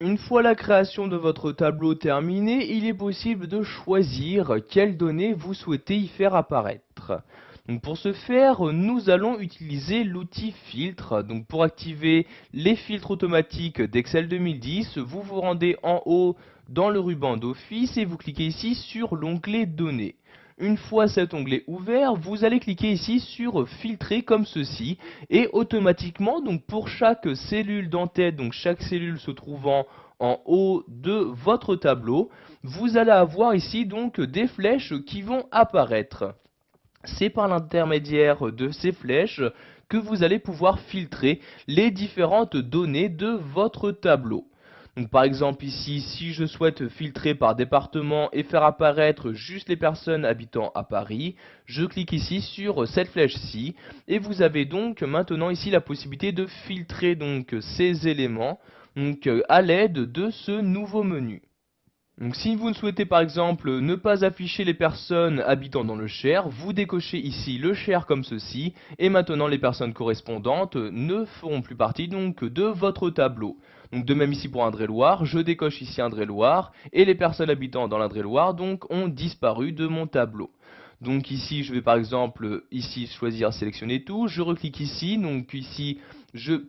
Une fois la création de votre tableau terminée, il est possible de choisir quelles données vous souhaitez y faire apparaître. Donc pour ce faire, nous allons utiliser l'outil filtre. Donc pour activer les filtres automatiques d'Excel 2010, vous vous rendez en haut dans le ruban d'Office et vous cliquez ici sur l'onglet Données. Une fois cet onglet ouvert, vous allez cliquer ici sur filtrer comme ceci et automatiquement, donc pour chaque cellule d'entête, donc chaque cellule se trouvant en haut de votre tableau, vous allez avoir ici donc des flèches qui vont apparaître. C'est par l'intermédiaire de ces flèches que vous allez pouvoir filtrer les différentes données de votre tableau. Donc par exemple ici, si je souhaite filtrer par département et faire apparaître juste les personnes habitant à Paris, je clique ici sur cette flèche-ci et vous avez donc maintenant ici la possibilité de filtrer donc ces éléments à l'aide de ce nouveau menu. Donc si vous ne souhaitez par exemple ne pas afficher les personnes habitant dans le Cher, vous décochez ici le Cher comme ceci, et maintenant les personnes correspondantes ne feront plus partie donc de votre tableau. Donc de même ici pour Indre-et-Loire, je décoche ici Indre-et-Loire, et les personnes habitant dans l'Indre-et-Loire donc ont disparu de mon tableau. Donc ici je vais par exemple ici choisir sélectionner tout, je reclique ici, donc ici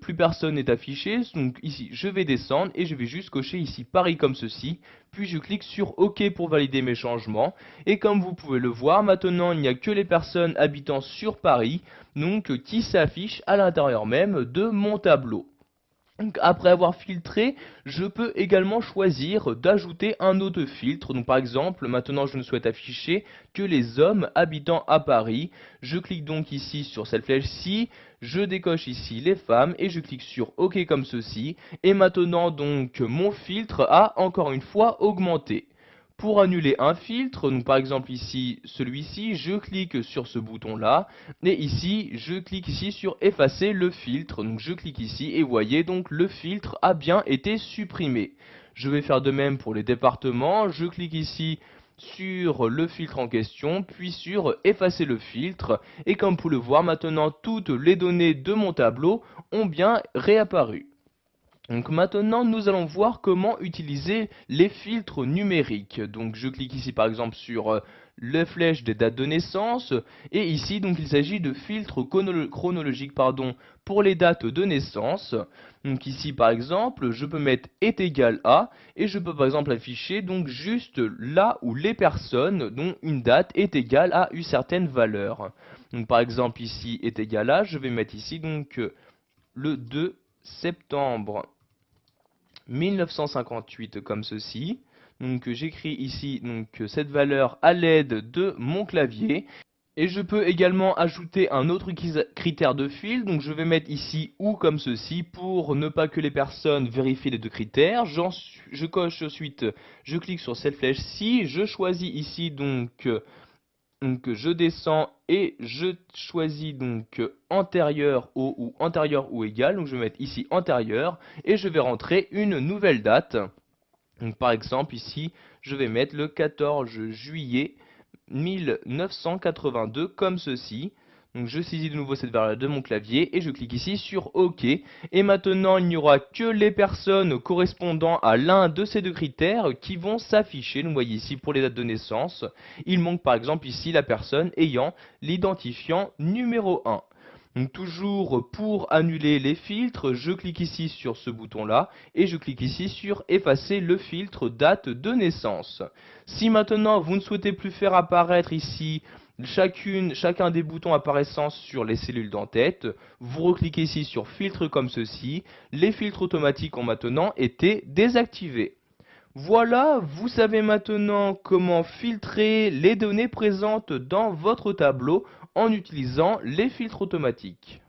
plus personne n'est affiché, donc ici je vais descendre et je vais juste cocher ici Paris comme ceci, puis je clique sur OK pour valider mes changements, et comme vous pouvez le voir, maintenant il n'y a que les personnes habitant sur Paris, donc qui s'affichent à l'intérieur même de mon tableau. Donc, après avoir filtré, je peux également choisir d'ajouter un autre filtre. Donc par exemple, maintenant je ne souhaite afficher que les hommes habitant à Paris. Je clique donc ici sur cette flèche-ci, je décoche ici les femmes et je clique sur OK comme ceci. Et maintenant donc mon filtre a encore une fois augmenté. Pour annuler un filtre, donc par exemple ici, celui-ci, je clique sur ce bouton-là, et ici, je clique ici sur effacer le filtre, donc je clique ici, et voyez donc le filtre a bien été supprimé. Je vais faire de même pour les départements, je clique ici sur le filtre en question, puis sur effacer le filtre, et comme vous pouvez le voir maintenant, toutes les données de mon tableau ont bien réapparu. Donc maintenant, nous allons voir comment utiliser les filtres numériques. Donc je clique ici par exemple sur les flèches des dates de naissance. Et ici, donc il s'agit de filtres chronologiques pour les dates de naissance. Donc ici par exemple, je peux mettre est égal à. Et je peux par exemple afficher donc juste là où les personnes dont une date est égale à une certaine valeur. Donc par exemple ici est égal à, je vais mettre ici donc le 2 septembre 1958 comme ceci. Donc j'écris ici donc cette valeur à l'aide de mon clavier. Et je peux également ajouter un autre critère de fil. Donc je vais mettre ici ou comme ceci pour ne pas que les personnes vérifient les deux critères. Je coche ensuite, je clique sur cette flèche-ci. Je choisis ici donc je descends et je choisis donc antérieur au ou antérieur ou égal. Donc je vais mettre ici antérieur et je vais rentrer une nouvelle date. Donc par exemple ici je vais mettre le 14 juillet 1982 comme ceci. Donc je saisis de nouveau cette variable de mon clavier et je clique ici sur OK. Et maintenant il n'y aura que les personnes correspondant à l'un de ces deux critères qui vont s'afficher. Donc vous voyez ici pour les dates de naissance, il manque par exemple ici la personne ayant l'identifiant numéro 1. Donc toujours pour annuler les filtres, je clique ici sur ce bouton-là et je clique ici sur effacer le filtre date de naissance. Si maintenant vous ne souhaitez plus faire apparaître ici chacun des boutons apparaissant sur les cellules d'entête, vous recliquez ici sur filtre comme ceci, les filtres automatiques ont maintenant été désactivés. Voilà, vous savez maintenant comment filtrer les données présentes dans votre tableau en utilisant les filtres automatiques.